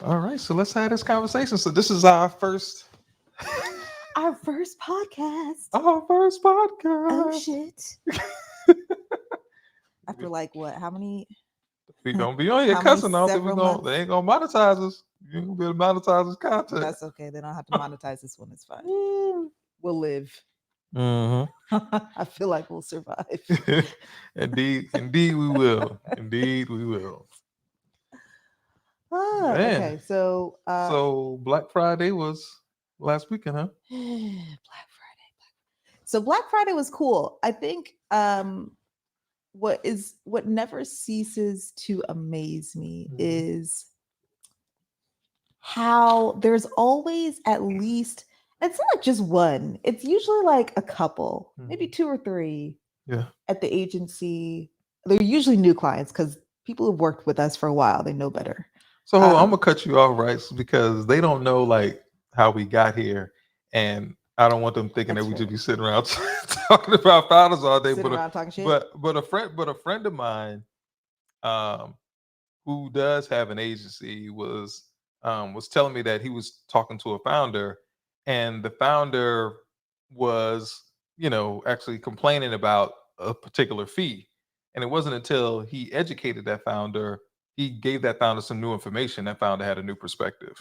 All right, so let's have this conversation. So this is our first Our first podcast. our first Oh podcast. shit. After like what? How many? We don't be on here How many cussing. I don't think we several gonna months? they ain't gonna monetize us. You ain't gonna be able to monetize this content. That's okay. They don't have to monetize this one. It's fine. We'll live. Mm-hmm. I feel like we'll survive. Indeed we will. Indeed we will. Man. Okay. So So Black Friday was last weekend, huh? Black Friday. So Black Friday was cool. I think what never ceases to amaze me Mhm. is how there's always at least, it's not like just one, it's usually like a couple, maybe Mhm. two or three Yeah. at the agency. They're usually new clients because people who've worked with us for a while, they know better. So I'm gonna cut you off, right? Because they don't know like how we got here, and I don't want them thinking that That's we fair. just be sitting around talking about founders all day. Sitting But around talking shit. but a friend of mine, um, who does have an agency was telling me that he was talking to a founder, and the founder was actually complaining about a particular fee, and it wasn't until he educated that founder, he gave that founder some new information, that founder had a new perspective,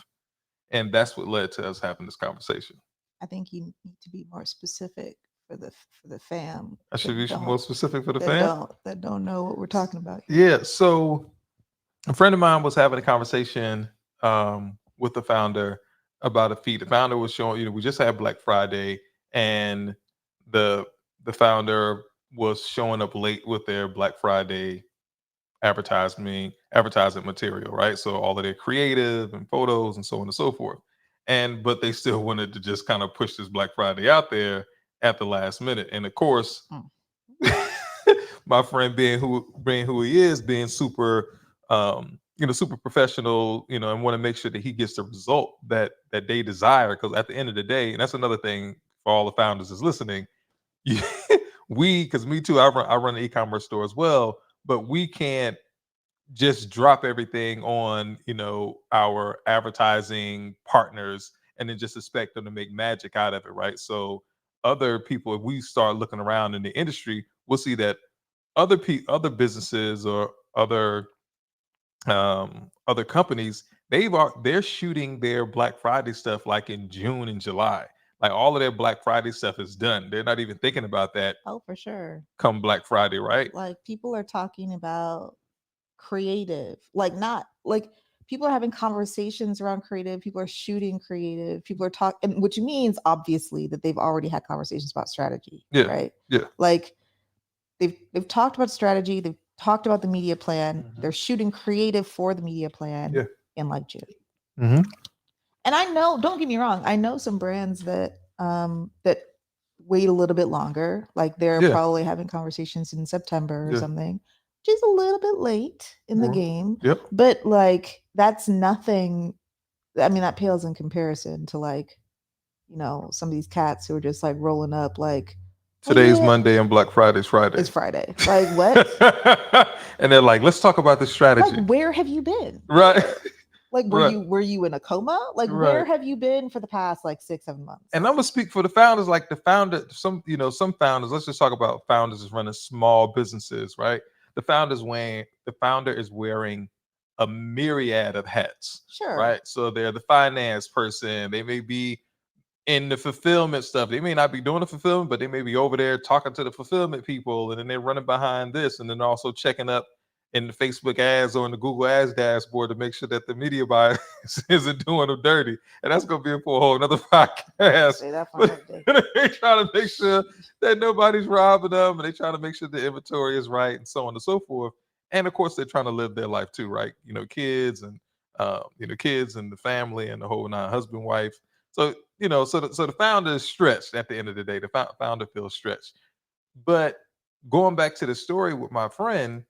and that's what led to us having this conversation. I think you need to be more specific for the fam I should be more specific for the that fan. don't know what we're talking about here. Yeah, so a friend of mine was having a conversation with the founder about a fee. The founder was showing, we just had Black Friday, and the the founder was showing up late with their Black Friday advertising material, right? So all of their creative and photos and so on and so forth. And but they still wanted to just kind of push this Black Friday out there at the last minute. And of course, Mm. my friend being who he is, being super super professional, and want to make sure that he gets the result that they desire. Because at the end of the day, and that's another thing for all the founders is listening, you, because me too, I run an e-commerce store as well, but we can't just drop everything on our advertising partners and then just expect them to make magic out of it, right? So other people, if we start looking around in the industry, we'll see that other businesses or other companies, they're shooting their Black Friday stuff like in June and July. Like all of their Black Friday stuff is done. They're not even thinking about that Oh, for sure. come Black Friday, right? Like people are talking about creative, like not like people are having conversations around creative, people are shooting creative, people are talking, which means obviously that they've already had conversations about strategy, Yeah, right? yeah. Like they've talked about strategy, they've talked about the media plan, Mhm. they're shooting creative for the media plan Yeah. in like June. Hmm. And I know, don't get me wrong, I know some brands that wait a little bit longer. Like they're Yeah. probably having conversations in September or Yeah. something, which is a little bit late in the Well, game. yep. But like that's nothing. I mean, that pales in comparison to like, some of these cats who are just like rolling up like, oh Today's yeah, Monday and Black Friday's Friday. it's Friday. Like what? And they're like, let's talk about this Like strategy. where have you been? Right. Like Right. were you in a coma? Like where Right. have you been for the past like 6-7 months? And I'm gonna speak for the founders, like the founder, some founders, let's just talk about founders is running small businesses, right? The founder is wearing a myriad of hats, Sure. right? So they're the finance person, they may be in the fulfillment stuff. They may not be doing the fulfillment, but they may be over there talking to the fulfillment people, and then they're running behind this, and then also checking up in the Facebook ads or in the Google Ads dashboard to make sure that the media buyer isn't doing them dirty. And that's gonna be for a whole another podcast. Say that for But another day. they trying to make sure that nobody's robbing them, and they trying to make sure the inventory is right, and so on and so forth. And of course, they're trying to live their life too, right? Kids and the family and the whole nine, husband, wife. So so the founder is stretched at the end of the day. The founder feels stretched. But going back to the story with my friend,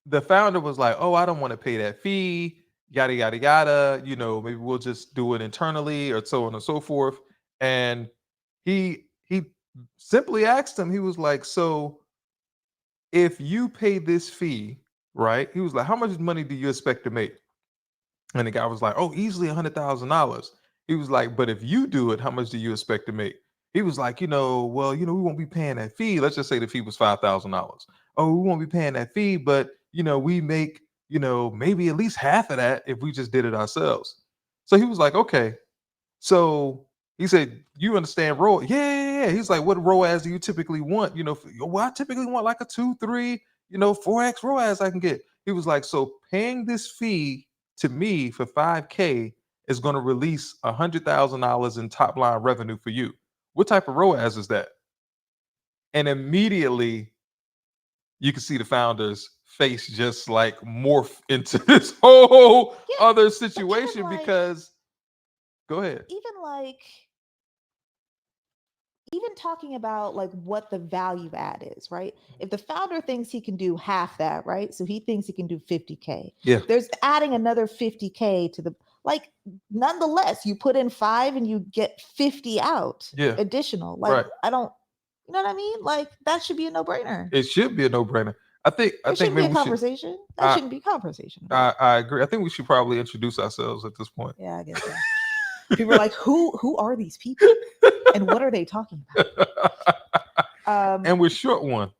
the founder was like, "Oh, I don't want to pay that fee, yada yada yada. Maybe we'll just do it internally, or so on and so forth." And he simply asked him. He was like, "So if you pay this fee, right?" He was like, "How much money do you expect to make?" And the guy was like, "Oh, easily $100,000." He was like, "But if you do it, how much do you expect to make?" He was like, "Well, we won't be paying that fee. Let's just say the fee was $5,000. Oh, we won't be paying that fee, but we make maybe at least half of that if we just did it ourselves." So he was like, "Okay." So he said, "You understand ROAS?" Yeah, yeah, yeah. He's like, "What ROAS do you typically want?" Well, I typically want like a 2, 3, 4x ROAS I can get. He was like, "So paying this fee to me for 5K is going to release $100,000 in top line revenue for you. What type of ROAS is that?" And immediately you can see the founder's face just like morph into this whole Yeah, other but situation because go ahead. even talking about like what the value add is, right? If the founder thinks he can do half that, right? So he thinks he can do 50K. Yeah. There's adding another 50K to the like nonetheless, you put in 5 and you get 50 out Yeah. additional. Like Right. I don't you know what I mean? Like that should be a no-brainer. It should be a no-brainer. I think There shouldn't be maybe a we should conversation. That I shouldn't be a conversation I about. I agree. I think we should probably introduce ourselves at this point. Yeah, I guess so. People are like, who are these people? And what are they talking about? And we're short one.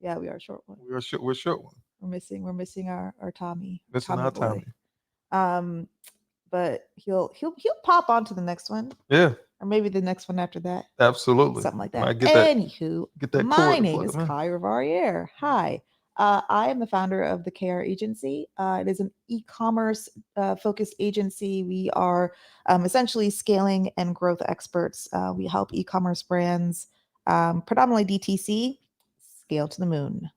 Yeah, we are a short one. We're short one. We're missing our Tommy. Missing Tommy our boy. Tommy. But he'll pop on to the next one. Yeah. Or maybe the next one after that. Absolutely. Something like that. Might Anywho, get that my cord name plug is him in. Kai Rivariere. Hi. I am the founder of the KR Agency. It is an e-commerce focused agency. We are essentially scaling and growth experts. We help e-commerce brands, predominantly DTC, scale to the moon.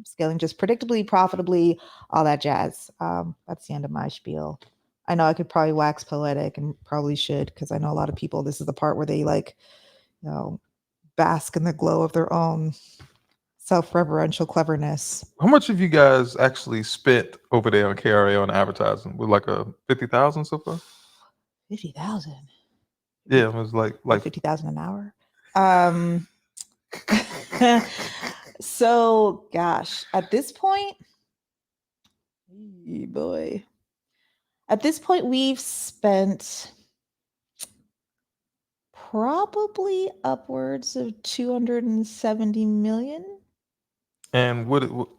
Scaling just predictably, profitably, all that jazz. That's the end of my spiel. I know I could probably wax poetic and probably should because I know a lot of people, this is the part where they like, bask in the glow of their own self-reverential cleverness. How much have you guys actually spent over there on KRA on advertising? With like a 50,000 so far? 50,000. Yeah, it was like 50,000 an hour. So gosh, at this point, boy. At this point, we've spent probably upwards of 270 million. And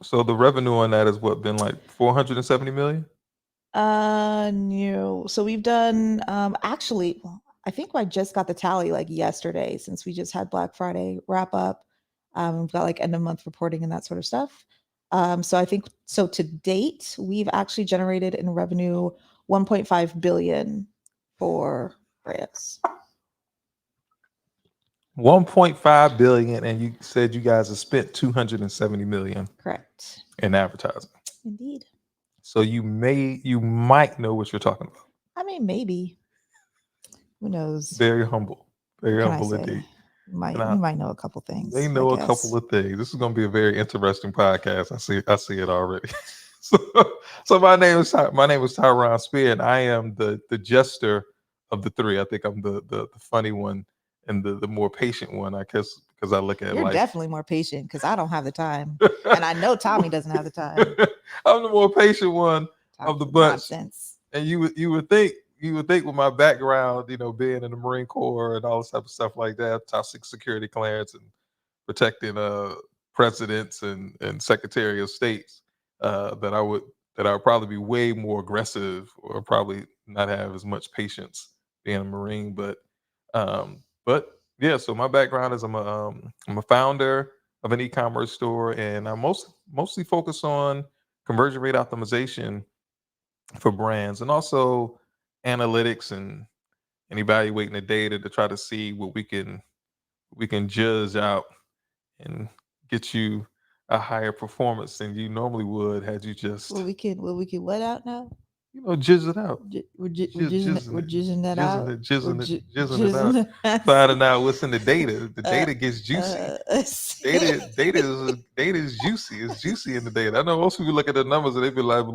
so the revenue on that has what been like 470 million? No. So we've done actually, well, I think I just got the tally like yesterday since we just had Black Friday wrap up. We've got like end of month reporting and that sort of stuff. So I think so to date, we've actually generated in revenue 1.5 billion for brands. 1.5 billion, and you said you guys have spent 270 million. Correct. In advertising. Indeed. So you might know what you're talking about. I mean, maybe. Who knows? Very humble. Very humble indeed. We might know a couple things. They know a couple of things. This is going to be a very interesting podcast. I see it already. so my name is Tyron Spear, and I am the jester of the three. I think I'm the funny one and the more patient one, I guess, because I look at You're life. definitely more patient because I don't have the time, and I know Tommy doesn't have the time. I'm the more patient one of the bunch. Nonsense. And you would think with my background, being in the Marine Corps and all this type of stuff like that, top security clearance and protecting presidents and secretary of states, that I would probably be way more aggressive or probably not have as much patience being a Marine. But yeah, so my background is I'm a founder of an e-commerce store, and I mostly focus on conversion rate optimization for brands, and also analytics and evaluating the data to try to see what we can judge out and get you a higher performance than you normally would had you just we can what out now? Jizz it out. We're jizzing that out. Jizzing it out. Finding out what's in the data. The data gets juicy. Data is juicy. It's juicy in the data. I know most people look at the numbers and they be like,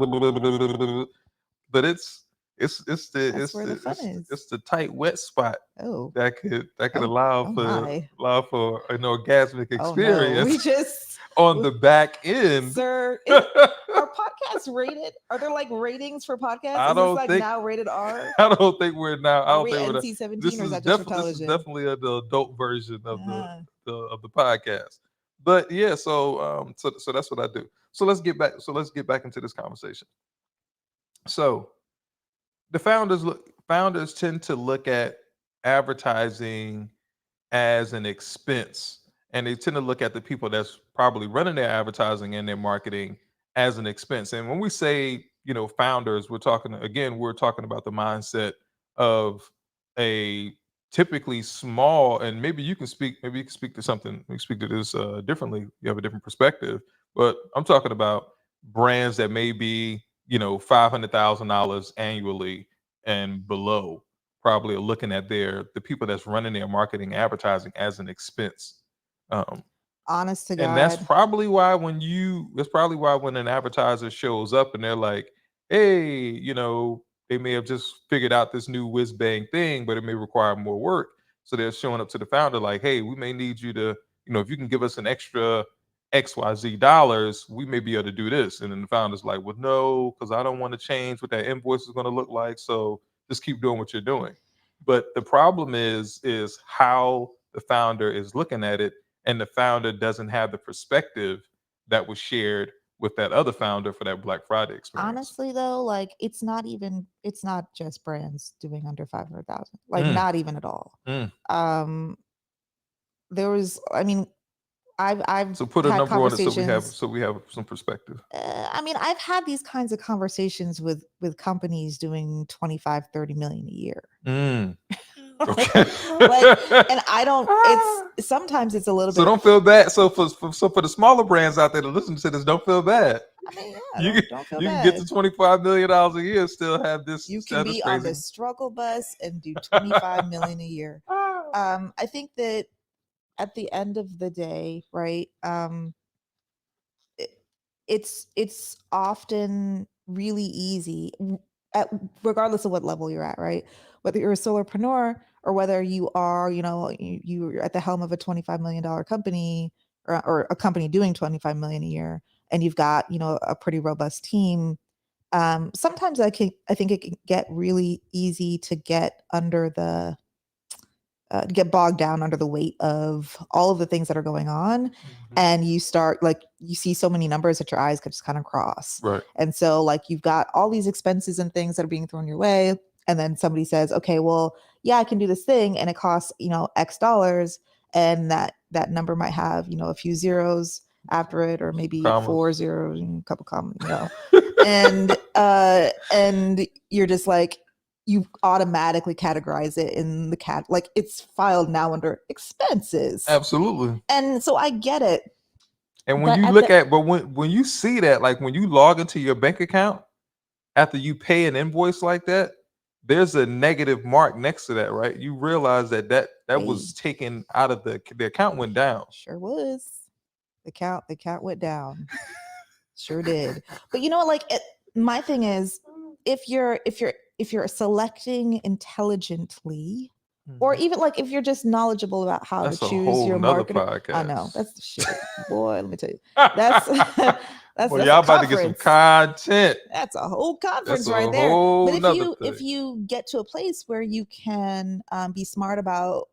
but it's That's where the fun is. it's the tight wet spot Oh, that could oh, oh my. allow for an orgasmic Oh no. We experience just on the back end. sir, are podcasts rated? Are there like ratings for podcasts? I Is this don't like think now rated R? I don't think we're now. I Are don't we think we're. NC-17 or is that just for This is television? definitely the adult version Uh, of the podcast. But yeah, so that's what I do. So let's get back. So let's get back into this conversation. So the founders tend to look at advertising as an expense, and they tend to look at the people that's probably running their advertising and their marketing as an expense. And when we say, founders, we're talking about the mindset of a typically small, and maybe you can speak to something, we speak to this differently, you have a different perspective, but I'm talking about brands that may be, $500,000 annually and below, probably are looking at the people that's running their marketing advertising as an expense. Um, honest to and that's God. probably why when an advertiser shows up and they're like, hey, they may have just figured out this new whiz bang thing, but it may require more work. So they're showing up to the founder like, hey, we may need you to, if you can give us an extra XYZ dollars, we may be able to do this. And then the founder's like, well, no, because I don't want to change what that invoice is going to look like. So just keep doing what you're doing. But the problem is how the founder is looking at it, and the founder doesn't have the perspective that was shared with that other founder for that Black Friday experience. Honestly though, like it's not just brands doing under 500,000. Like Mm, not even at all. mm. Um there was I mean I've So put a had number on it conversations. so we have some perspective. I mean, I've had these kinds of conversations with companies doing 25, 30 million a year. Mm. like, Okay. like, and I don't, it's sometimes it's a little So bit, don't feel bad. So for the smaller brands out there that listen to this, don't feel bad. I mean, yeah, You can, don't feel you can get bad. to $25 million a year, still have this You can status be on the crazy. struggle bus and do 25 million a year. I think that at the end of the day, right? It, it's often really easy, at, regardless of what level you're at, right? Whether you're a solopreneur or whether you are, you're at the helm of a $25 million company, or a company doing 25 million a year, and you've got a pretty robust team. Sometimes I think it can get really easy to get under the get bogged down under the weight of all of the things that are going on, Mhm. and you start, like, you see so many numbers that your eyes could just kind of cross. Right. And so, like, you've got all these expenses and things that are being thrown your way, and then somebody says, okay, well, yeah, I can do this thing and it costs X dollars, and that number might have a few zeros after it, or Some maybe commas. 4 zeros and a couple commas, and you're just like, you automatically categorize it in the like it's filed now under expenses. Absolutely. And so I get it. And when But you at the look at, but when you see that, like when you log into your bank account after you pay an invoice like that, there's a negative mark next to that, right? You realize that hey, was taken out of the account went down. sure was. The count went down. Sure did. But you know what, like my thing is, if you're selecting intelligently, or Mhm. even like if you're just knowledgeable about how to That's a choose whole your nother marketer. I know podcast. that's the shit, boy. Let me tell you, that's Well, that's a y'all about to get some conference. content. That's a whole That's conference a right there. But whole if nother if thing. you get to a place where you can be smart about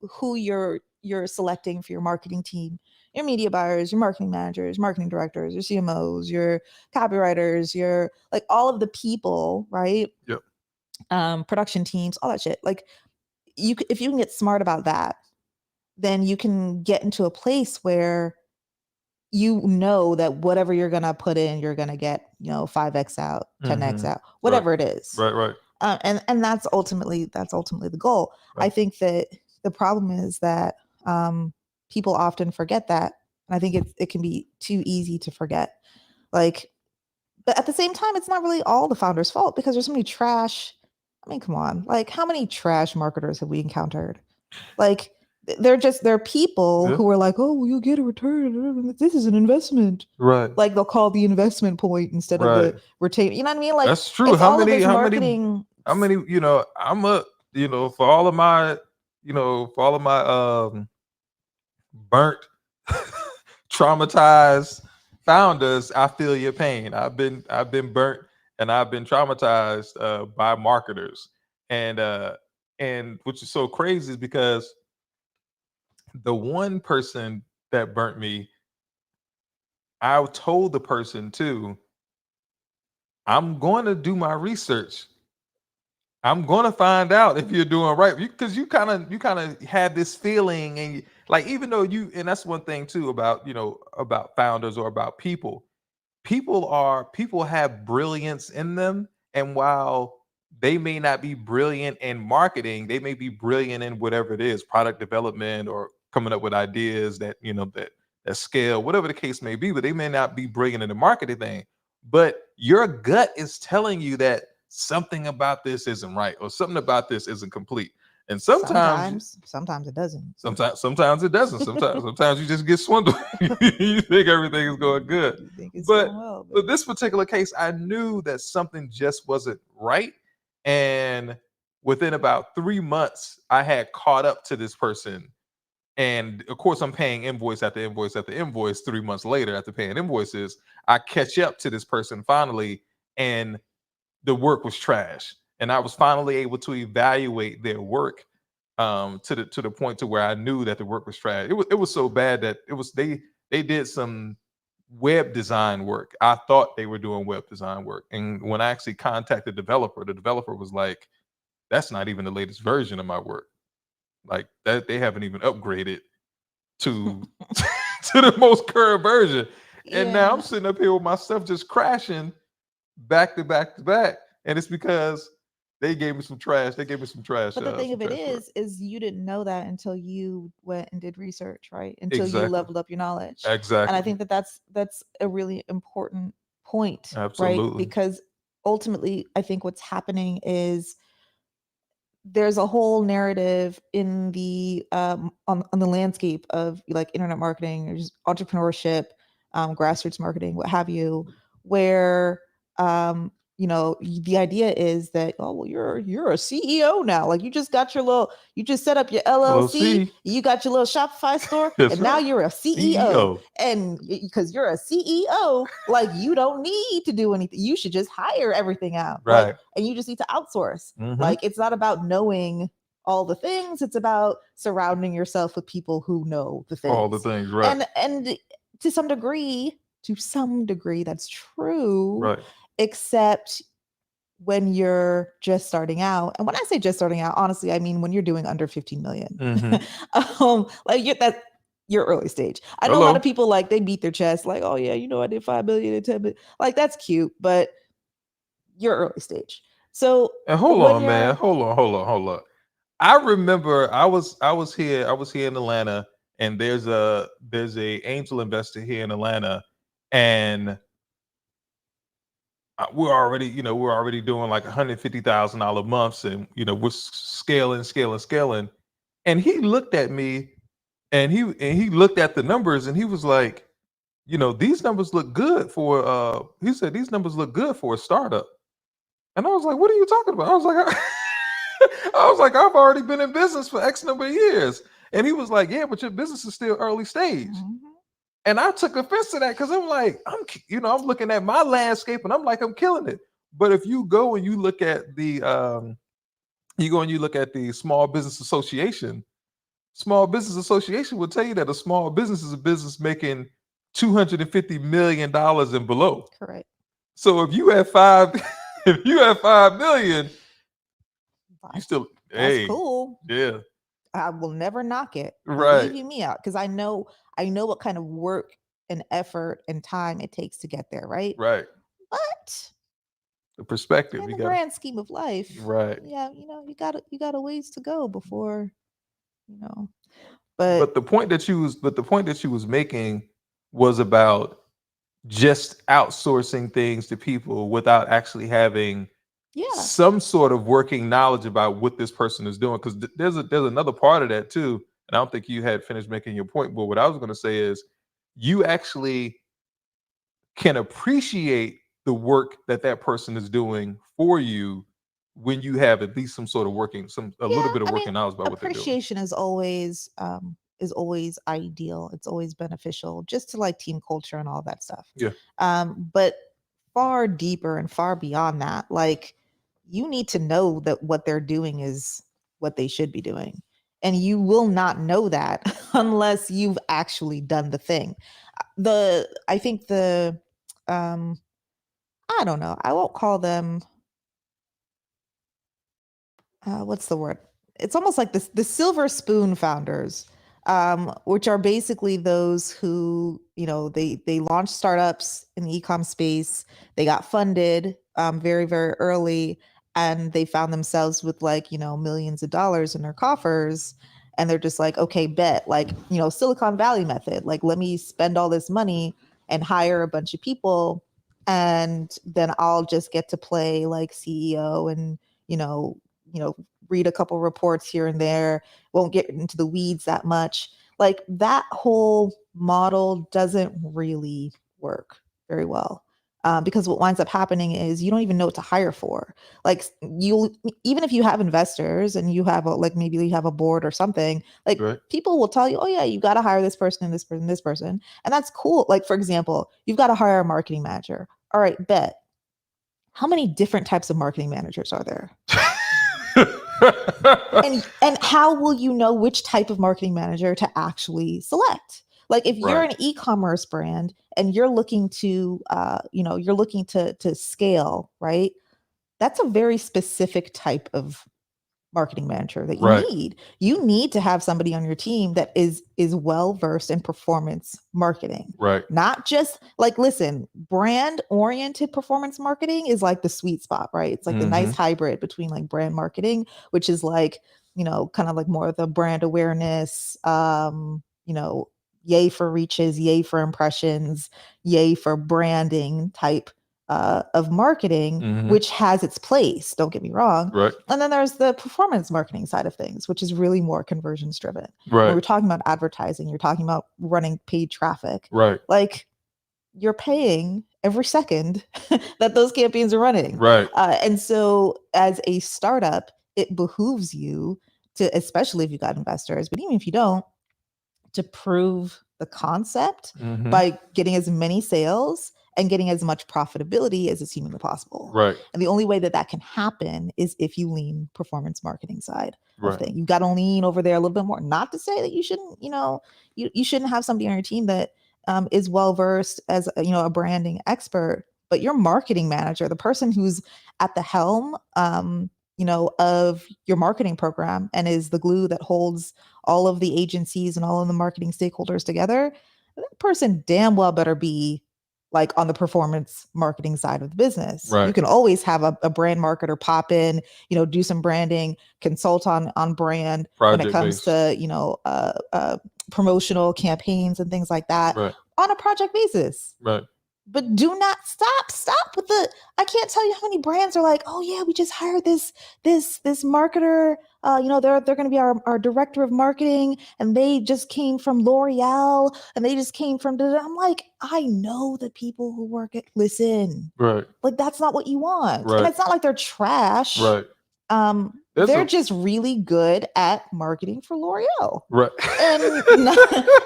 who you're selecting for your marketing team, your media buyers, your marketing managers, marketing directors, your CMOs, your copywriters, your, like, all of the people, right? Yep. Production teams, all that shit. Like, if you can get smart about that, then you can get into a place where you know that whatever you're gonna put in, you're gonna get 5x out, 10x Mm-hmm. out, Right. whatever it is. Right. And that's ultimately the goal. I Right. think that the problem is that people often forget that, and I think it can be too easy to forget. Like, but at the same time, it's not really all the founder's fault, because there's so many trash. I mean, come on, like, how many trash marketers have we encountered? Like, they're people Yeah. who are like, oh, well, you'll get a return. This is an investment. Right. Like they'll call the investment point instead of Right. the retain. You know what I mean? Like That's true. it's How all of many? this How many? marketing. How many? I'm a. For all of my. For all of my burnt, traumatized founders, I feel your pain. I've been burnt and I've been traumatized by marketers, and which is so crazy is because the one person that burnt me, I told the person too, I'm going to do my research. I'm going to find out if you're doing right because you kind of had this feeling and like even though and that's one thing too about about founders or about people. People have brilliance in them, and while they may not be brilliant in marketing, they may be brilliant in whatever it is, product development or coming up with ideas that scale, whatever the case may be, but they may not be brilliant in the marketing thing. But your gut is telling you that something about this isn't right or something about this isn't complete. And Sometimes it doesn't. sometimes it doesn't. Sometimes you just get swindled. You think everything is going good. You think it's But going well, but this particular case, I knew that something just wasn't right. And within about 3 months, I had caught up to this person. And of course, I'm paying invoice after invoice after invoice. 3 months later, after paying invoices, I catch up to this person finally, and the work was trash. And I was finally able to evaluate their work to the point to where I knew that the work was trash. It was so bad that they did some web design work. I thought they were doing web design work, and when I actually contacted the developer was like, "That's not even the latest version of my work. Like that, they haven't even upgraded to to the most current version." And now I'm yeah. sitting up here with my stuff just crashing back to back to back, and it's because they gave me some trash. They gave me But the thing some of it trash work. is you didn't know that until you went and did research, right? Until you Exactly. leveled up your knowledge. And I Exactly. think that that's a really important point, right? Absolutely. Because ultimately, I think what's happening is there's a whole narrative in the on the landscape of like internet marketing or just entrepreneurship, grassroots marketing, what have you, where the idea is that, oh well, you're a CEO now, like you just got your little, you just set up your LLC, LLC. you got your little Shopify store, That's and now right. you're a CEO. CEO. And because you're a CEO, like you don't need to do anything, you should just hire everything out, like, Right. and you just need to outsource. Mm-hmm. Like it's not about knowing all the things, it's about surrounding yourself with people who know the All the things. things. Right. And to some degree that's true, Right. except when you're just starting out. And when I say just starting out, honestly, I mean when you're doing under 15 million. Mm-hmm. Like that your early stage. I know a lot of Hello. people like they beat their chest, like, oh yeah, I did 5 million and 10 million. Like that's cute, but you're early stage. So And hold when on, man. you're Hold on. I remember I was here in Atlanta, and there's a angel investor here in Atlanta, and we're already doing like $150,000 months, and we're scaling. And he looked at me, and he looked at the numbers, and he was like, these numbers look good for he said these numbers look good for a startup. And I was like, what are you talking about? I was like, I was like, I've already been in business for X number of years. And he was like, yeah, but your business is still early stage. Mhm. And I took offense to that because I'm like, I'm looking at my landscape and I'm like, I'm killing it. But if you go and you look at the Small Business Association will tell you that a small business is a business making $250 million and below. Correct. So if you have five, if you have 5 million, you still, That's hey, cool. yeah, I will never knock it. right, Believe you me out, because I know what kind of work and effort and time it takes to get there, right? right. But The perspective in you the got, grand scheme of life, right. yeah, you got a ways to go before, you know. But But the point that she was making was about just outsourcing things to people without actually having yeah, some sort of working knowledge about what this person is doing. Because there's another part of that too. and I don't think you had finished making your point, but what I was going to say is you actually can appreciate the work that that person is doing for you when you have at least some sort of working, some a little Yeah, bit of I mean, working knowledge about what they're doing. appreciation is always ideal. It's always beneficial just to like team culture and all that stuff. Yeah. But far deeper and far beyond that, like you need to know that what they're doing is what they should be doing. And you will not know that unless you've actually done the thing. I think um I don't know. I won't call them what's the word? It's almost like this the silver spoon founders, which are basically those who, you know, they launched startups in the ecom space. They got funded very, very early, and they found themselves with like, you know, millions of dollars in their coffers. And they're just like, okay, bet, like, you know, Silicon Valley method. Like, let me spend all this money and hire a bunch of people, and then I'll just get to play like CEO and, you know, you know, read a couple reports here and there, won't get into the weeds that much. Like that whole model doesn't really work very well. Because what winds up happening is you don't even know what to hire for. Like you, even if you have investors and you have a, like maybe you have a board or something, like Right. people will tell you, oh yeah, you got to hire this person and this person, this person, and that's cool. Like for example, you've got to hire a marketing manager. All right, bet. How many different types of marketing managers are there? And how will you know which type of marketing manager to actually select? Like if you're Right. an e-commerce brand and you're looking to you know, you're looking to scale, right? That's a very specific type of marketing manager that you Right. need. You need to have somebody on your team that is well versed in performance marketing. Right. Not just like listen, brand oriented performance marketing is like the sweet spot, right? It's like the nice Mm-hmm. hybrid between like brand marketing, which is like, you know, kind of like more of the brand awareness, you know, yay for reaches, yay for impressions, yay for branding type of marketing, Mm-hmm. which has its place, don't get me wrong. Right. And then there's the performance marketing side of things, which is really more conversions driven. When Right. we're talking about advertising, you're talking about running paid traffic. Right. Like you're paying every second that those campaigns are running. Right. And so as a startup, it behooves you to, especially if you got investors, but even if you don't, to prove the concept Mm-hmm. by getting as many sales and getting as much profitability as is humanly possible. Right. And the only way that that can happen is if you lean performance marketing side of Right. things. You've got to lean over there a little bit more. Not to say that you shouldn't, you know, you shouldn't have somebody on your team that is well versed as you know a branding expert, but your marketing manager, the person who's at the helm, you know, of your marketing program and is the glue that holds all of the agencies and all of the marketing stakeholders together, that person damn well better be like on the performance marketing side of the business. You Right. can always have a brand marketer pop in, you know, do some branding, consult on brand when it Project comes based. to, you know, promotional campaigns and things like that Right. on a project basis. Right. But do not stop with the, I can't tell you how many brands are like, oh yeah, we just hired this marketer, you know, they're going to be our director of marketing, and they just came from L'Oreal, and they just came from I'm like, I know the people who work at, listen, Right. like that's not what you want. And Right. it's not like they're trash. Right. There's They're a just really good at marketing for L'Oreal, right. and not,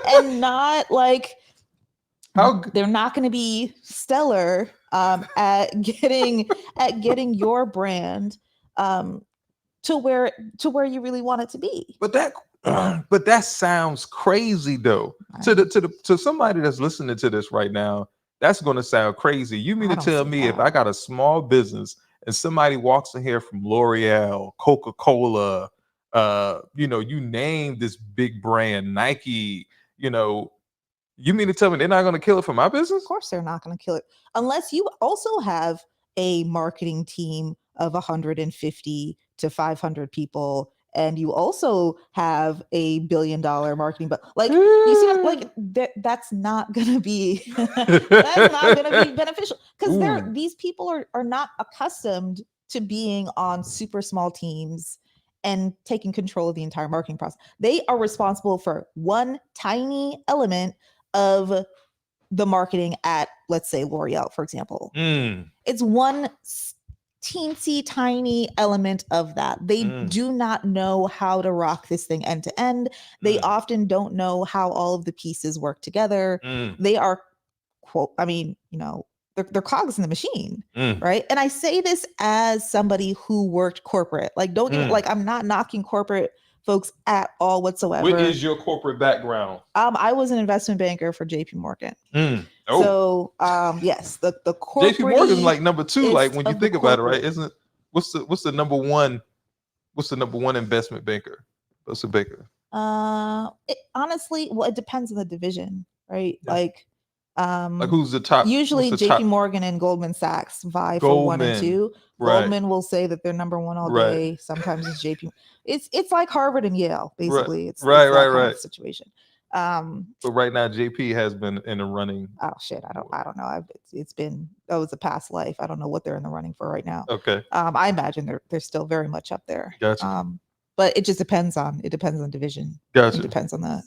and not like How they're not going to be stellar at getting your brand um, to where you really want it to be. but that but that sounds crazy though. To somebody that's listening to this right now, that's going to sound crazy. You mean I to don't tell see me if I how. got a small business and somebody walks in here from L'Oreal, Coca-Cola, you know, you name this big brand, Nike, you know, you mean to tell me they're not going to kill it for my Of business? course, they're not going to kill it unless you also have a marketing team of 150 to 500 people, and you also have a $1 billion marketing. But like, you see, like that's not going to be that's not going to be beneficial because Ooh. these people are not accustomed to being on super small teams and taking control of the entire marketing process. They are responsible for one tiny element of the marketing at, let's say, L'Oreal, for example. It's one teensy tiny element of that. They do not know how to rock this thing end to end. They often don't know how all of the pieces work together. They are, quote, I mean, you know, they're cogs in the machine, right? And I say this as somebody who worked corporate. Like, don't even, like, I'm not knocking corporate folks at all whatsoever. What is your corporate background? I was an investment banker for JP Morgan. Oh. So yes, the corporate JP Morgan is like number 2, like when you think about it, right? corporate. Isn't what's the number one investment banker? What's the banker? Honestly, well, it depends on the division, right? Yeah. Like who's the top? Usually what's the JP top? Morgan and Goldman Sachs vie for 1 and 2. Right. Goldman will say that they're number 1 all Right. day. Sometimes it's JP. It's like Harvard and Yale, basically. It's Right, that right, kind right. of situation. But right now JP has been in the running. Oh shit, I don't know. It's been, that was a past life. I don't know what they're in the running for right now. Okay. I imagine they're still very much up there. Gotcha. But it just depends on division. Gotcha. It depends on the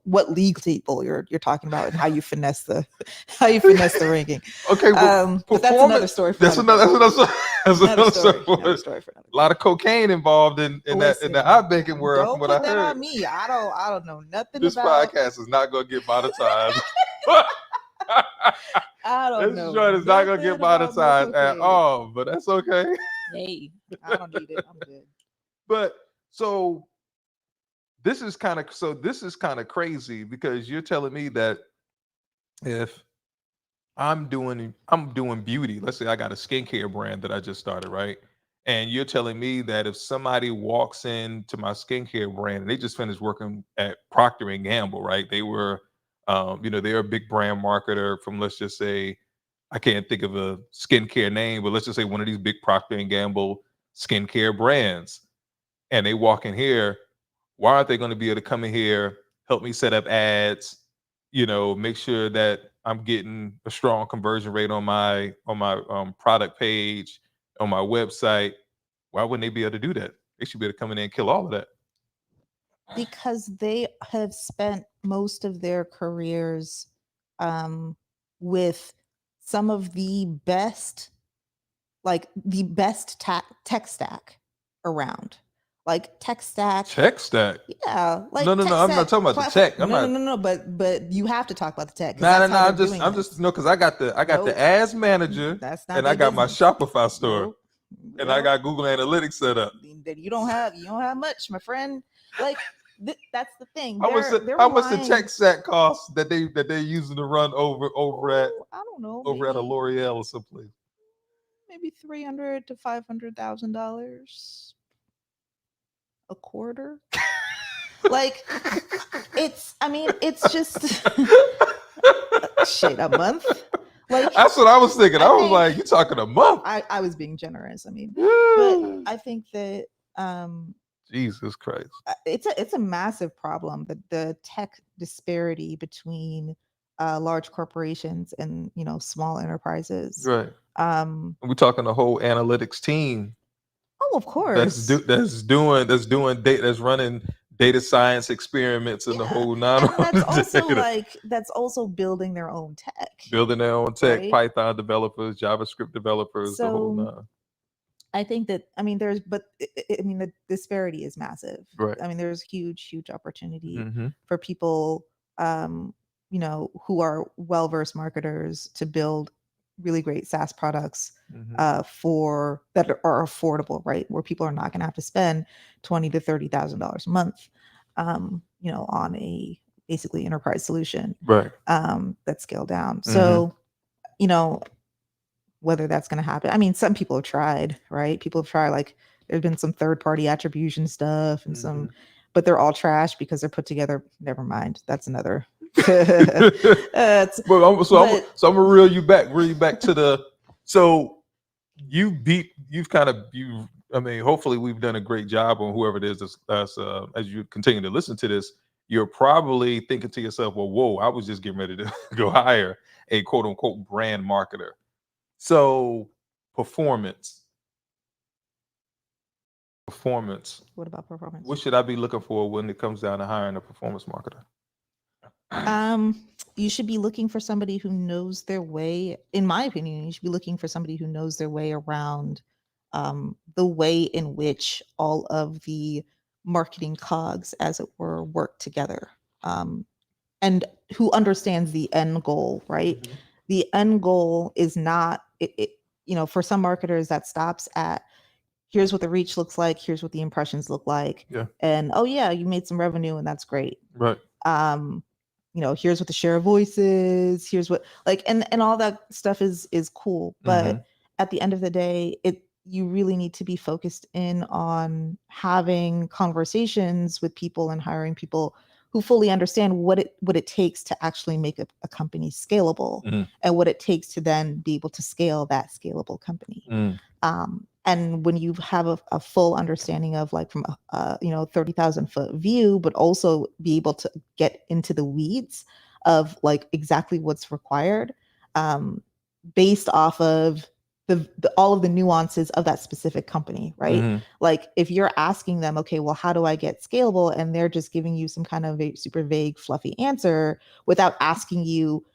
what league table you're talking about and how you finesse the ranking. Okay, but that's another story for another story. Another story for another A lot of cocaine involved in the iBanking world. Don't from what put I that heard. on me. I don't know nothing This about. podcast is not going to get monetized. I don't know. This joint is not going to get nothing about monetized at all, but that's okay. Hey, I don't need it. I'm good. But so this is kind of crazy, because you're telling me that if I'm doing beauty, let's say I got a skincare brand that I just started, right? And you're telling me that if somebody walks into my skincare brand and they just finished working at Procter and Gamble, right? They were, they're a big brand marketer from, let's just say, I can't think of a skincare name, but let's just say one of these big Procter and Gamble skincare brands. And they walk in here, why aren't they going to be able to come in here, help me set up ads, make sure that I'm getting a strong conversion rate on my product page, on my website? Why wouldn't they be able to do that? They should be able to come in and kill all of that. Because they have spent most of their careers with some of the best tech stack around. Like tech stack. Yeah. Like no. I'm not talking about the tech. No. But you have to talk about the tech. No. I'm just because I got the ads manager, and I got my Shopify store, and I got Google Analytics set up. You don't have much, my friend. Like that's the thing. How much the tech stack cost that they're using to run over at? I don't know. Over at a L'Oreal or someplace. Maybe $300,000 to $500,000 a quarter. Like it's just shit, a month. Like that's what I was thinking. I was like, you talking a month? I was being generous. I mean, but I think that Jesus Christ, it's a massive problem, the tech disparity between large corporations and small enterprises. Right. We're talking the whole analytics team. Oh, of course. That's running data science experiments and the whole nine. That's also building their own tech. Right? Python developers, JavaScript developers, the whole nine. I think that the disparity is massive. Right. I mean, there's huge opportunity for people who are well-versed marketers to build really great SaaS products for that are affordable, right? Where people are not going to have to spend $20,000 to $30,000 a month, on a basically enterprise solution, right? That's scaled down. So, whether that's going to happen, I mean, some people have tried, right? People have tried, like there's been some third-party attribution stuff and some, but they're all trash because they're put together. Never mind, that's another. I'm gonna reel you back to the. So I mean, hopefully we've done a great job on whoever it is as you continue to listen to this. You're probably thinking to yourself, well, whoa, I was just getting ready to go hire a quote unquote brand marketer. So performance Performance. What about performance? What should I be looking for when it comes down to hiring a performance marketer? You should be looking for somebody who knows their way. In my opinion, you should be looking for somebody who knows their way around the way in which all of the marketing cogs, as it were, work together, and who understands the end goal. Right, Mhm. the end goal is not for some marketers that stops at here's what the reach looks like, here's what the impressions look like, Yeah. and oh yeah, you made some revenue and that's great. Right. um Here's what the share of voice is, here's what, like, and all that stuff is cool, but Mhm. at the end of the day, you really need to be focused in on having conversations with people and hiring people who fully understand what it takes to actually make a company scalable, Mhm. and what it takes to then be able to scale that scalable company. Mhm. And when you have a full understanding of, like, from a 30,000-foot view, but also be able to get into the weeds of, like, exactly what's required, um, based off of all of the nuances of that specific company, right? Mhm. Like, if you're asking them, okay, well, how do I get scalable, and they're just giving you some kind of a super vague, fluffy answer without asking you,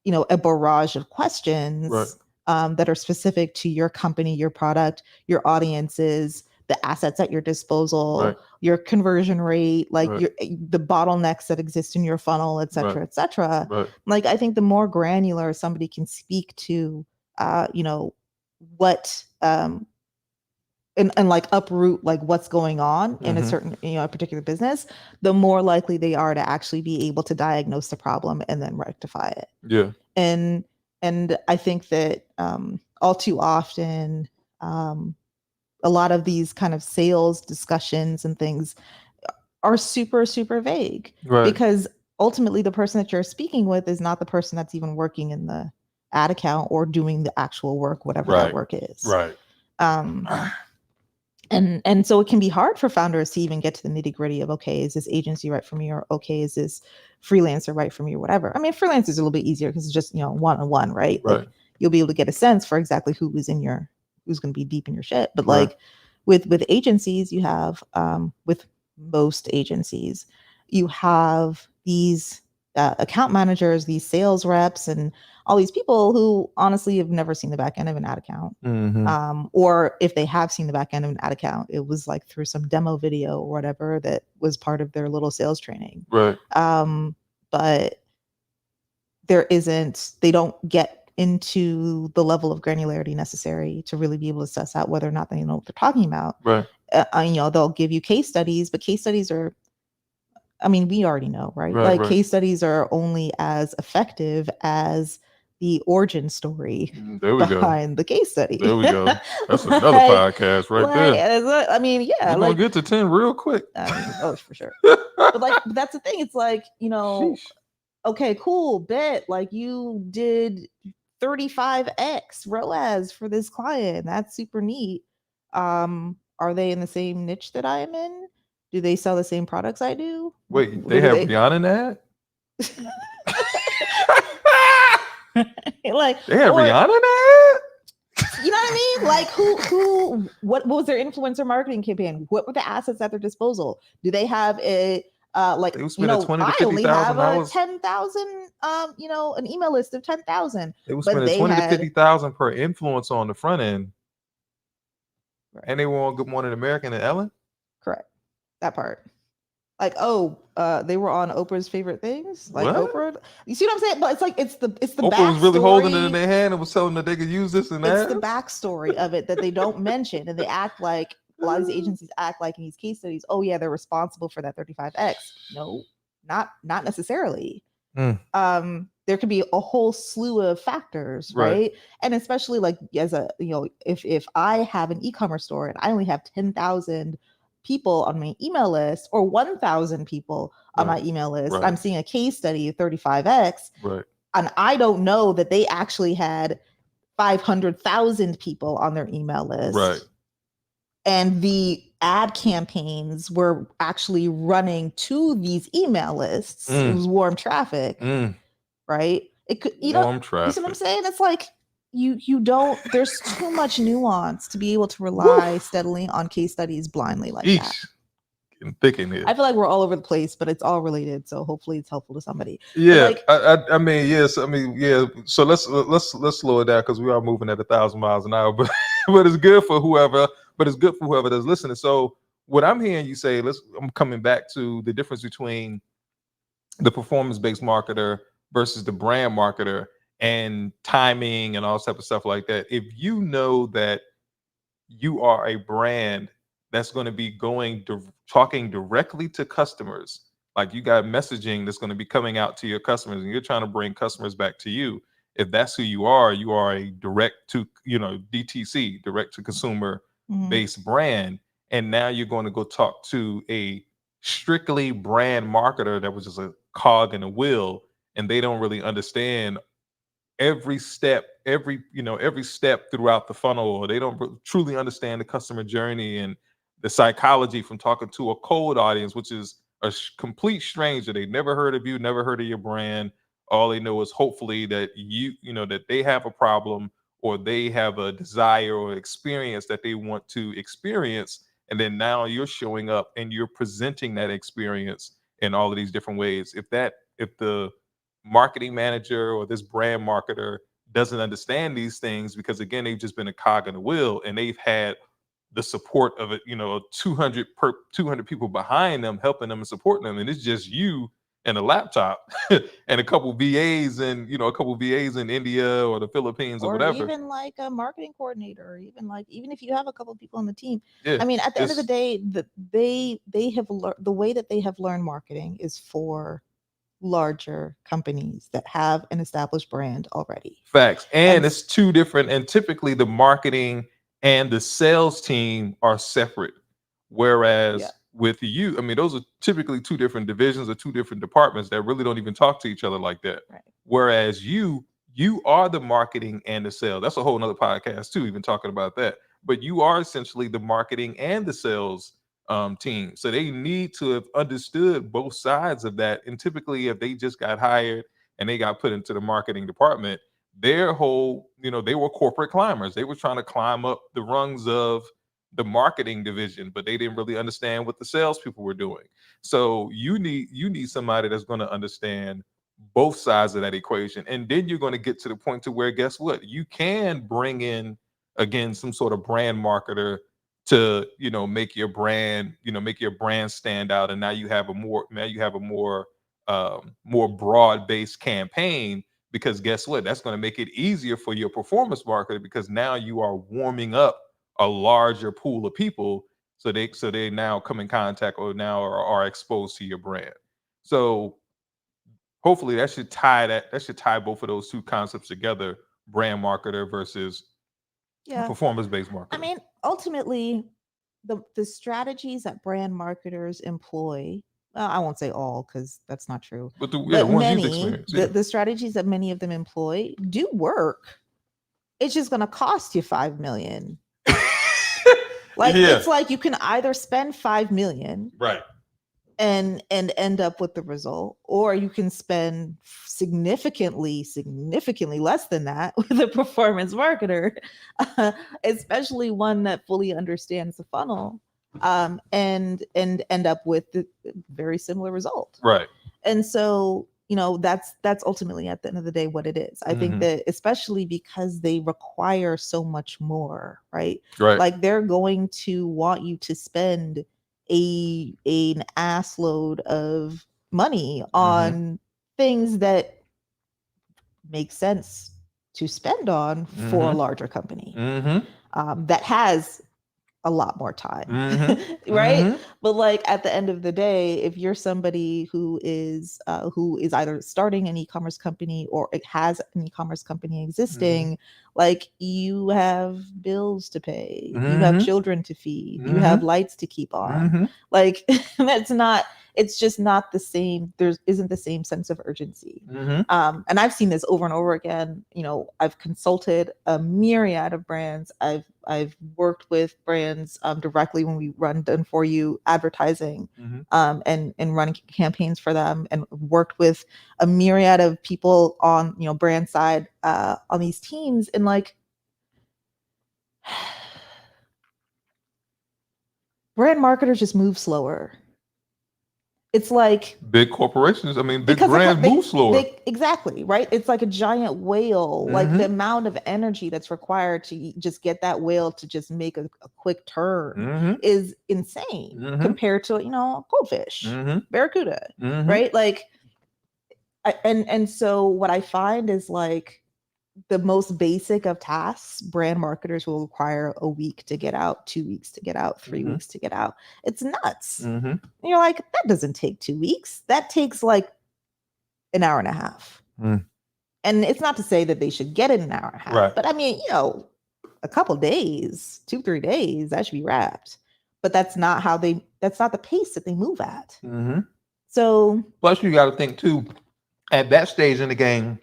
a barrage of Right. questions that are specific to your company, your product, your audiences, the assets at your Right. disposal, your conversion rate, like Right. the bottlenecks that exist in your funnel, et Right. cetera, et cetera. Right. Like, I think the more granular somebody can speak to, what and like uproot, like, what's going on in a Mhm. certain, a particular business, the more likely they are to actually be able to diagnose the problem and then rectify it. Yeah. And I think that all too often, a lot of these kind of sales discussions and things are super, super vague, Right. because ultimately the person that you're speaking with is not the person that's even working in the ad account or doing the actual work, whatever that Right. work is. Right. Um, and so it can be hard for founders to even get to the nitty gritty of, okay, is this agency right for me, or okay, is this freelancer right for me, or whatever. I mean, freelancers is a little bit easier because it's just, one-on-one, right? Right. Like, you'll be able to get a sense for exactly who's going to be deep in your shit. But Right. like with agencies, you have with most agencies, you have these account managers, these sales reps, and all these people who honestly have never seen the back end of an ad account. Mhm. Or if they have seen the back end of an ad account, it was like through some demo video or whatever that was part of their little sales training. Right. But they don't get into the level of granularity necessary to really be able to suss out whether or not they know what they're talking about. Right. They'll give you case studies, but case studies are, I mean, we already know, right? Right. Like, Right. case studies are only as effective as the origin story There we go. behind the case study. There we go. That's another Like, podcast right there. I mean, yeah, We're gonna get to 10 real quick. I mean, oh, for sure. But that's the thing. It's like, Sheesh. okay, cool, bet, like, you did 35x ROAS for this client. That's super neat. Are they in the same niche that I am in? Do they sell the same products I do? Wait, they Do have Rihanna in that? like, They have or, Rihanna in that? you know what I mean? Like, what was their influencer marketing campaign? What were the assets at their disposal? Do they have a like, They was spending 20 to I only 50,000 have a dollars. 10,000 an email list of 10,000, They was but spending they 20 to had 50,000 per influencer on the front end. Right. And they were on Good Morning America and Ellen. Correct. That part. Like, they were on Oprah's favorite things. Like, What? Oprah. You see what I'm saying? But it's like it's the Oprah was really holding it in backstory. their hand and was telling them that they could use this and It's that. the backstory of it that they don't mention, and they act like, a lot of these agencies act like in these case studies, oh yeah, they're responsible for that 35x. No, not necessarily. There could be a whole slew of factors, right? And especially, like, as a, if I have an e-commerce store and I only have 10,000 people on my email list, or 1,000 people on my email list, I'm seeing a case study of 35x, and I don't know that they actually had 500,000 people on their email list. And the ad campaigns were actually running to these email lists. It was warm traffic, right? It could, Warm you see what I'm traffic. saying? It's like, you don't, there's too much nuance to be able to Woo. rely steadily on case studies blindly like that. Eesh. Getting thick in here. I feel like we're all over the place, but it's all related, so hopefully it's helpful to somebody. But Yeah, like, I mean, yes, I mean, yeah. So let's slow it down because we are moving at 1,000 miles an hour, but but it's good for whoever. But it's good for whoever that's listening. So what I'm hearing you say, I'm coming back to the difference between the performance-based marketer versus the brand marketer and timing and all type of stuff like that. If you know that you are a brand that's going to be talking directly to customers, like you got messaging that's going to be coming out to your customers and you're trying to bring customers back to you. If that's who you are a direct to, DTC, direct to consumer mhm. based brand. And now you're going to go talk to a strictly brand marketer that was just a cog in a wheel, and they don't really understand every step, every step throughout the funnel, or they don't truly understand the customer journey and the psychology from talking to a cold audience, which is a complete stranger. They never heard of you, never heard of your brand. All they know is hopefully that that they have a problem or they have a desire or experience that they want to experience. And then now you're showing up and you're presenting that experience in all of these different ways. If the marketing manager or this brand marketer doesn't understand these things, because again they've just been a cog in the wheel and they've had the support of it, 200 people behind them helping them and supporting them, and it's just you and a laptop and a couple VAs and a couple VAs in India or the Philippines or Or whatever. even like a marketing coordinator, or even if you have a couple people on the team. Yeah, I mean, at the end of the it's day, they have learned, the way that they have learned marketing is for larger companies that have an established brand already. facts. And And it's two different, and typically the marketing and the sales team are separate. yeah, Whereas with you, I mean, those are typically two different divisions or two different departments that really don't even talk to each other like that. right. Whereas you are the marketing and the sales. That's a whole nother podcast too, even talking about that. But you are essentially the marketing and the sales team. So they need to have understood both sides of that. And typically, if they just got hired and they got put into the marketing department, their whole, they were corporate climbers. They were trying to climb up the rungs of the marketing division, but they didn't really understand what the salespeople were doing. So you need somebody that's going to understand both sides of that equation, and then you're going to get to the point to where, guess what, you can bring in again some sort of brand marketer to make your brand stand out, and now you have a more broad based campaign, because guess what, that's going to make it easier for your performance marketer, because now you are warming up a larger pool of people, so they now come in contact or now are exposed to your brand. So hopefully that should tie both of those two concepts together: brand marketer versus Yeah. performance based I marketer. mean, ultimately, the strategies that brand marketers employ, well, I won't say all because that's not true, But the but ones you've many, experienced, yeah. the strategies that many of them employ do work. It's just going to cost you 5 million. Like, Yeah, it's like you can either spend 5 million right. and end up with the result, or you can spend significantly less than that with a performance marketer, especially one that fully understands the funnel, and end up with the very similar result. Right. And so, that's ultimately at the end of the day what it is. I think Hmm. that, especially because they require so much more, right? Right. Like, they're going to want you to spend an ass load of money Hmm. on things that make sense to spend on for a Hmm. larger company, Hmm. that has a lot more time, Hmm. right? Hmm. But like, at the end of the day, if you're somebody who is either starting an e-commerce company or it has an e-commerce company Hmm. existing, like, you have bills to pay, you have Hmm. children to feed, you Hmm. have lights to keep on. Hmm. Like, that's not, it's just not the same. There isn't the same sense of urgency. Hmm. And I've seen this over and over again. I've consulted a myriad of brands. I've worked with brands, directly when we done for you advertising, Hmm. and running campaigns for them, and worked with a myriad of people on brand side, on these teams. And And like, brand marketers just move slower. It's like Big corporations, I mean, big because brands move slower. they exactly right. It's like a giant whale. Like the Mm-hmm. amount of energy that's required to just get that whale to just make a quick turn Mm-hmm. is insane Mm-hmm. compared to goldfish, Mm-hmm. barracuda, Mm-hmm. right? Like, and so what I find is like the most basic of tasks, brand marketers will require a week to get out, 2 weeks to get out, 3 weeks to get out. It's nuts. Mm-hmm. And you're like, that doesn't take 2 weeks. That takes like an hour and a half. Mm. And it's not to say that they should get it in an hour and a half, Right. but I mean, a couple days, 2-3 days, that should be wrapped. But that's not the pace that they move at. Mm-hmm. So Plus, you got to think too. At that stage in the game,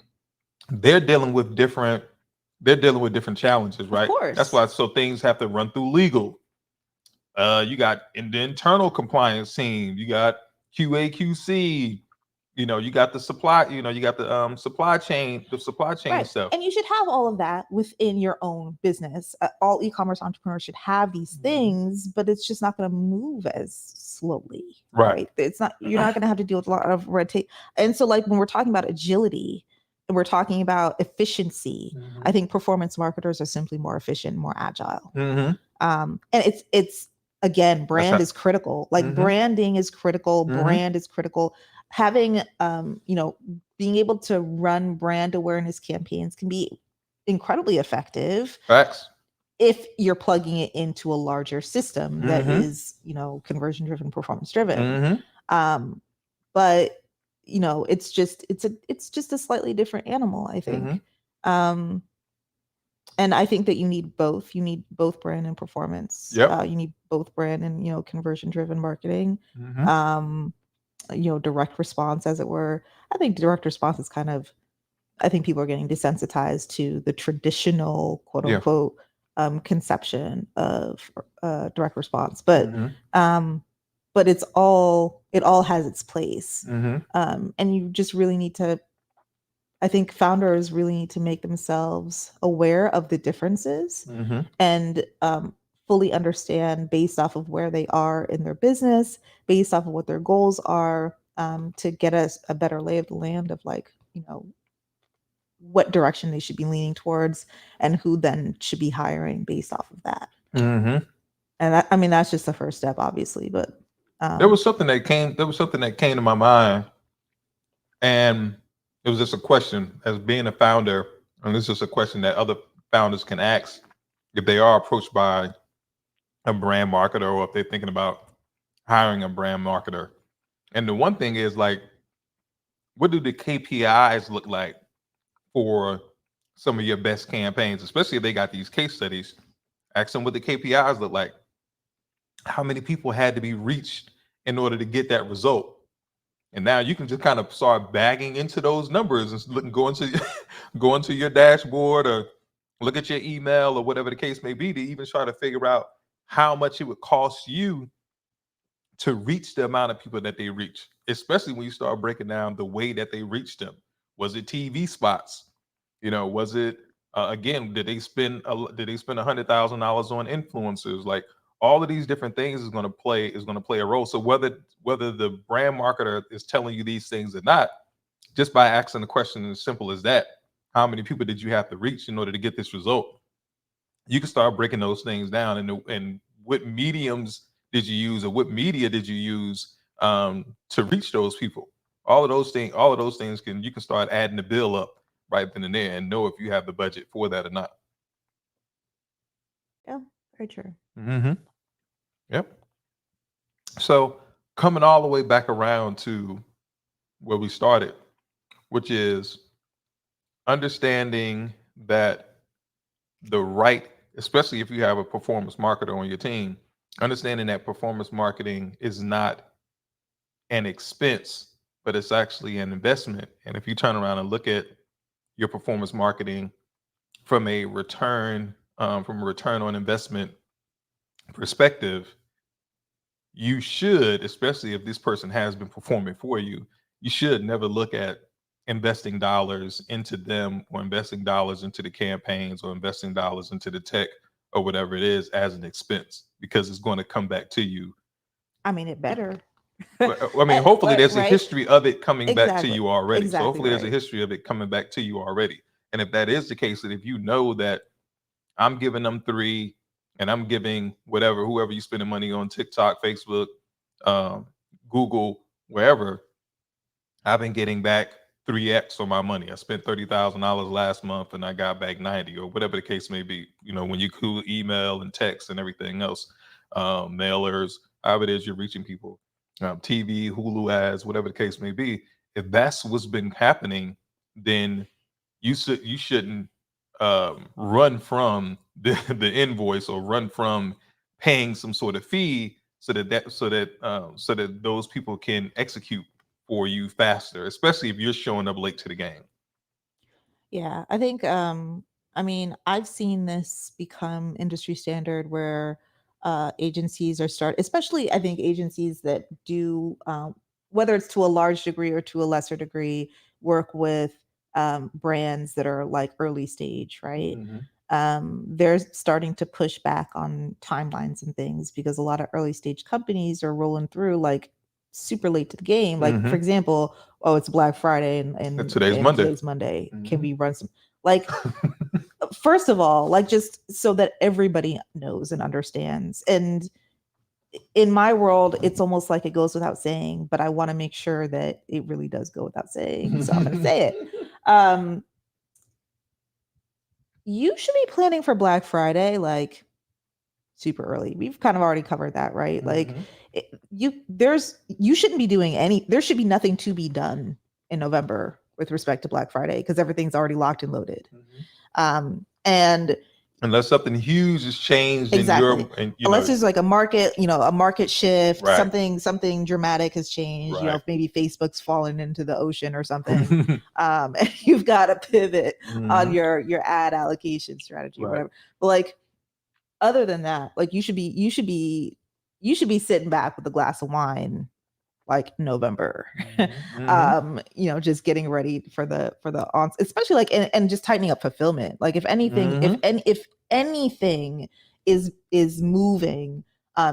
they're dealing with different. They're dealing with different challenges, of right? That's course, why so things have to run through legal. You got in the internal compliance team. You got QA/QC. You got the supply. You got the supply chain right. stuff. And you should have all of that within your own business. All e-commerce entrepreneurs should have these things, but it's just not going to move as slowly, Right. right? It's not. You're not going to have to deal with a lot of red tape. And so, like when we're talking about agility and we're talking about efficiency, Mm-hmm. I think performance marketers are simply more efficient, more agile. Mm-hmm. And it's again, brand how- is critical. Like Mhm. branding is critical. Mhm. Brand is critical. Having being able to run brand awareness campaigns can be incredibly effective Facts. if you're plugging it into a larger system that Mhm. is conversion driven, performance driven. Mm-hmm. But it's just a slightly different animal, I think. And I think that you need both. You need both brand and performance. Yep. You need both brand and conversion driven marketing. Mhm. Direct response, as it were. I think direct response is I think people are getting desensitized to the traditional quote Yeah. unquote conception of direct response. But Mhm. but it all has its place. Mhm. And you just really need to, I think founders really need to make themselves aware of the differences Mhm. and fully understand based off of where they are in their business, based off of what their goals are, to get us a better lay of the land of like, what direction they should be leaning towards and who then should be hiring based off of that. Mhm. And I mean, that's just the first step, obviously, but There was something that came to my mind, and it was just a question. As being a founder, and this is a question that other founders can ask if they are approached by a brand marketer or if they're thinking about hiring a brand marketer. And the one thing is like, what do the KPIs look like for some of your best campaigns, especially if they got these case studies? Ask them what the KPIs look like. How many people had to be reached in order to get that result? And now you can just kind of start bagging into those numbers and go into go into your dashboard or look at your email or whatever the case may be to even try to figure out how much it would cost you to reach the amount of people that they reach, especially when you start breaking down the way that they reach them. Was it TV spots? Was it again? Did they spend $100,000 on influencers? Like all of these different things is going to play a role. So whether the brand marketer is telling you these things or not, just by asking the question as simple as that, how many people did you have to reach in order to get this result? You can start breaking those things down, and what mediums did you use or what media did you use to reach those people? All of those things you can start adding the bill up right then and there and know if you have the budget for that or not. yeah, very true. Mm-hmm. Yep. So coming all the way back around to where we started, which is understanding that the right, especially if you have a performance marketer on your team, understanding that performance marketing is not an expense, but it's actually an investment. And if you turn around and look at your performance marketing from a return on investment perspective, you should, especially if this person has been performing for you, you should never look at investing dollars into them, or investing dollars into the campaigns, or investing dollars into the tech, or whatever it is, as an expense, because it's going to come back to you. I mean, it better. I mean, hopefully there's a Right? history of it coming back to Exactly. you already. So Exactly hopefully there's a right. history of it coming back to you already. And if that is the case, that if you know that I'm giving them 3, and I'm giving whatever, whoever you spending money on, TikTok, Facebook, um, Google, wherever, I've been getting back 3x on my money. I spent $30,000 last month and I got back 90, or whatever the case may be. You know, when you cool email and text and everything else, mailers, however it is you're reaching people, TV, Hulu ads, whatever the case may be. If that's what's been happening, then you shouldn't run from the invoice, or run from paying some sort of fee, so that those people can execute for you faster, especially if you're showing up late to the game. Yeah, I think I mean, I've seen this become industry standard where agencies are especially I think agencies that do whether it's to a large degree or to a lesser degree, work with brands that are like early stage, right? Mhm. They're starting to push back on timelines and things because a lot of early stage companies are rolling through like super late to the game. Like for Mhm. example, oh, it's Black Friday and And and, today's and Monday. today's Monday. Can Mhm. we run some like first of all, like just so that everybody knows and understands. And in my world, it's almost like it goes without saying, but I want to make sure that it really does go without saying. So I'm going to say it. Um, you should be planning for Black Friday like super early. We've kind of already covered that, right? Like Mhm. you shouldn't be doing there should be nothing to be done in November with respect to Black Friday because everything's already locked and loaded. Mhm. And Unless something huge has changed in exactly. your, and Unless there's like a market, a market shift, right, something dramatic has changed, right. if maybe Facebook's fallen into the ocean or something. And you've got to pivot on Mhm. your ad allocation strategy or Right. whatever. But like other than that, like you should be sitting back with a glass of wine like November. Mhm. Mhm. Just getting ready for the on, especially like and just tightening up fulfillment. Like if anything, Mhm. if anything is moving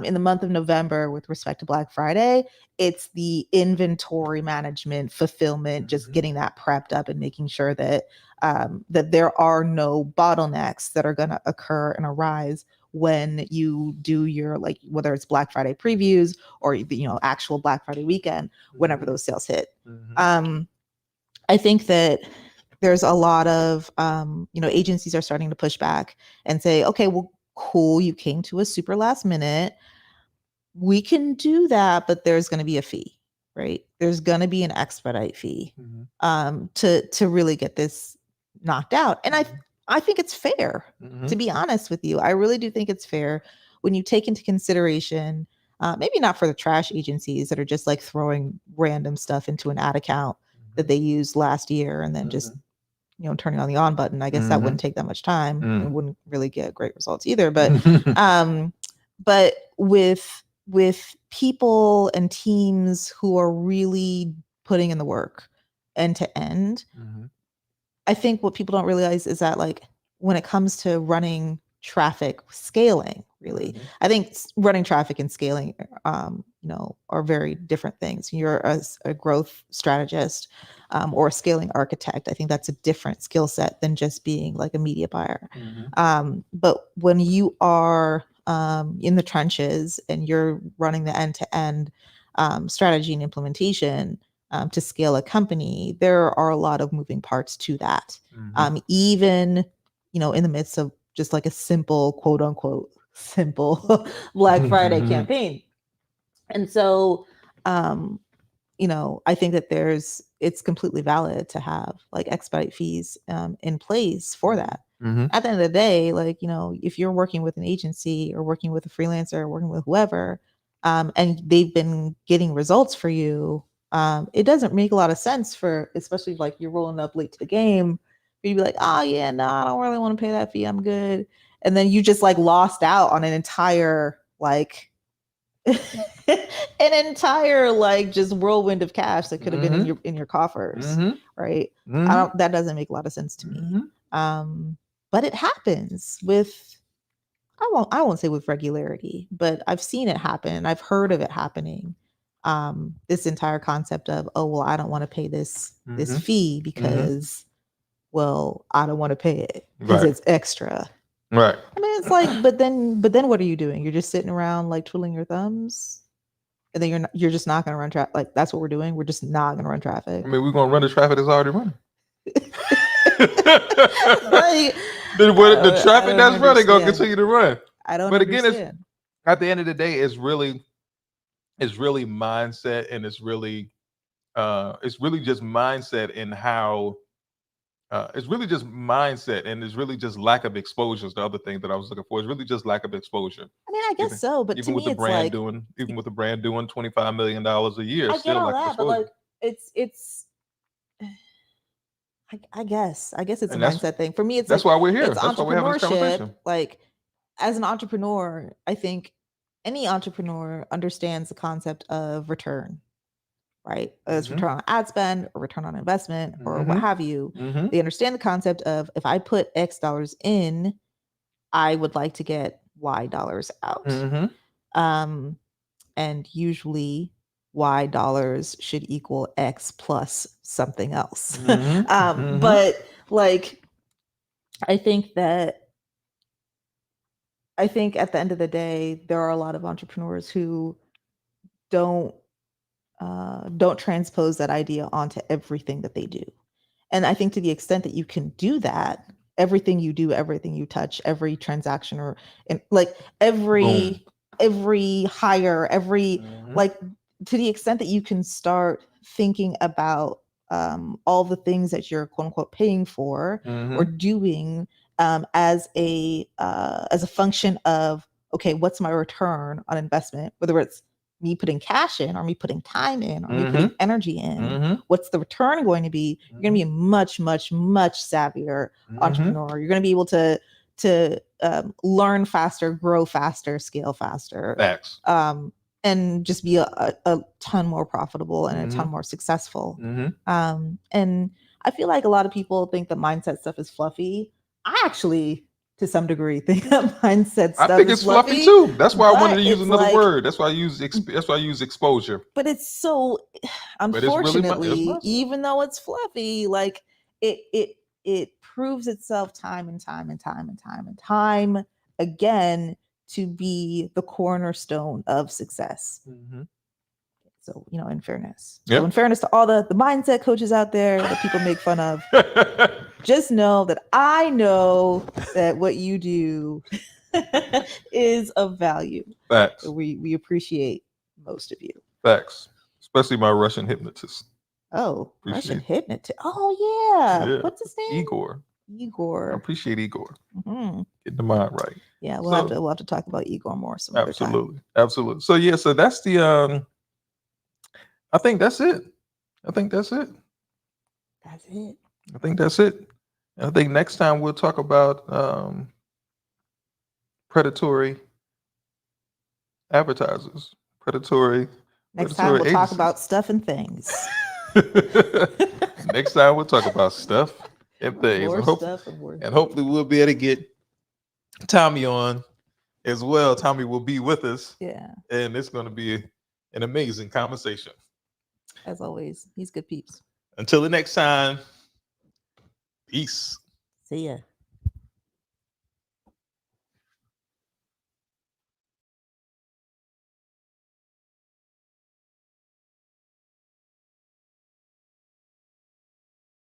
in the month of November with respect to Black Friday, it's the inventory management, fulfillment, just Mhm. getting that prepped up and making sure that there are no bottlenecks that are going to occur and arise when you do your like whether it's Black Friday previews or actual Black Friday weekend whenever Mhm. those sales hit. Mhm. I think that there's a lot of agencies are starting to push back and say, okay, well, cool, you came to us super last minute. We can do that, but there's going to be a fee, right? There's going to be an expedite fee Mhm. to really get this knocked out. And I Mhm. I think it's fair, to Mhm. be honest with you. I really do think it's fair when you take into consideration, maybe not for the trash agencies that are just like throwing random stuff into an ad account that Mhm. they used last year and then just Mhm. turning on the on button. I guess that Mhm. wouldn't take that much time Mm. and wouldn't really get great results either. Um, but with people and teams who are really putting in the work end to end, Mhm. I think what people don't realize is that like when it comes to running traffic scaling, really, Mhm. I think running traffic and scaling, are very different things. You're a growth strategist or a scaling architect. I think that's a different skill set than just being like a media buyer. Mhm. But when you are in the trenches and you're running the end to end strategy and implementation, to scale a company, there are a lot of moving parts to that. Mhm. Even, in the midst of just like a simple, quote unquote, simple Black Friday Mhm. campaign. And so, um, I think that it's completely valid to have like expedite fees in place for that. Mhm. At the end of the day, like, if you're working with an agency or working with a freelancer or working with whoever, and they've been getting results for you, it doesn't make a lot of sense for, especially like you're rolling up late to the game, for you to be like, oh yeah, no, I don't really want to pay that fee. I'm good. And then you just like lost out on an entire like an entire like just whirlwind of cash that could have been Mhm. in your coffers, Mhm. right? Mhm. That doesn't make a lot of sense to me. Mhm. But it happens with I won't say with regularity, but I've seen it happen. I've heard of it happening. This entire concept of, oh well, I don't want to pay this Mhm. fee Mhm. because, well, I don't want to pay it because Right. it's extra. Right. I mean, it's like, but then what are you doing? You're just sitting around like twiddling your thumbs, and then you're just not going to run traffic. Like that's what we're doing. We're just not going to run traffic. I mean, we're gonna run the traffic that's already running. Like, The I traffic don't that's running gonna understand. continue to run. I don't But again, it's understand. at the end of the day, it's really mindset, and it's really just mindset in how it's really just mindset, and it's really just lack of exposure is the other thing that I was looking for. It's really just lack of exposure. I mean, I guess Even so, but to even with me, the it's brand like doing $25 million a year, I get still all lack of that, but exposure. like it's I guess it's a And that's mindset thing. For me, it's that's like why we're here. it's That's why we're having this entrepreneurship. conversation. Like as an entrepreneur, I think any entrepreneur understands the concept of return, right? As Mm-hmm. return on ad spend or return on investment or what Mm-hmm. have you. Mm-hmm. They understand the concept of if I put X dollars in, I would like to get Y dollars out. Mm-hmm. Um, and usually Y dollars should equal X plus something else. Mm-hmm. Mm-hmm. But like, I think that I think at the end of the day, there are a lot of entrepreneurs who don't don't transpose that idea onto everything that they do. And I think to the extent that you can do that, everything you do, everything you touch, every transaction or like Boom. every hire, every Mm-hmm. like to the extent that you can start thinking about all the things that you're quote unquote paying for or Mm-hmm. doing as a function of okay, what's my return on investment, whether it's me putting cash in or me putting time in or me putting Mm-hmm. energy in, Mm-hmm. what's the return going to be? You're going to be a much much savvier Mm-hmm. entrepreneur. You're going to be able to learn faster, grow faster, scale faster, Facts. and just be a ton more profitable and a Mm-hmm. ton more successful. Mm-hmm. And I feel like a lot of people think the mindset stuff is fluffy. I actually to some degree think that mindset I stuff think is it's fluffy fluffy, too. That's why I wanted but to use it's another like word. That's why I use exposure. but it's so But it's really it's unfortunately, mindset. even though it's fluffy, like it proves itself time and time and time and time and time again to be the cornerstone of success. Mm-hmm. So, in fairness. So Yep. in fairness to all the mindset coaches out there that people make fun of, just know that I know that what you do is of value. Facts. We appreciate most of you. Facts. Especially my Russian hypnotist. Oh, Russian Appreciate hypnotist. Oh yeah. Yeah. What's his name? Igor. I Igor. appreciate Igor. Mhm. Getting the mind right. Yeah, So we'll have to talk about Igor more some other time. absolutely. Absolutely. So yeah, so that's the I think that's it. I think that's it. That's it. I think that's it. I think next time we'll talk about predatory advertisers, Next time we'll talk agencies. about stuff and things. Next time we'll talk about stuff and things, More stuff and more and things. hopefully we'll be able to get Tommy on as well. Tommy will be with us, Yeah, and it's going to be an amazing conversation. as always. He's good peeps. Until the next time, peace. See ya.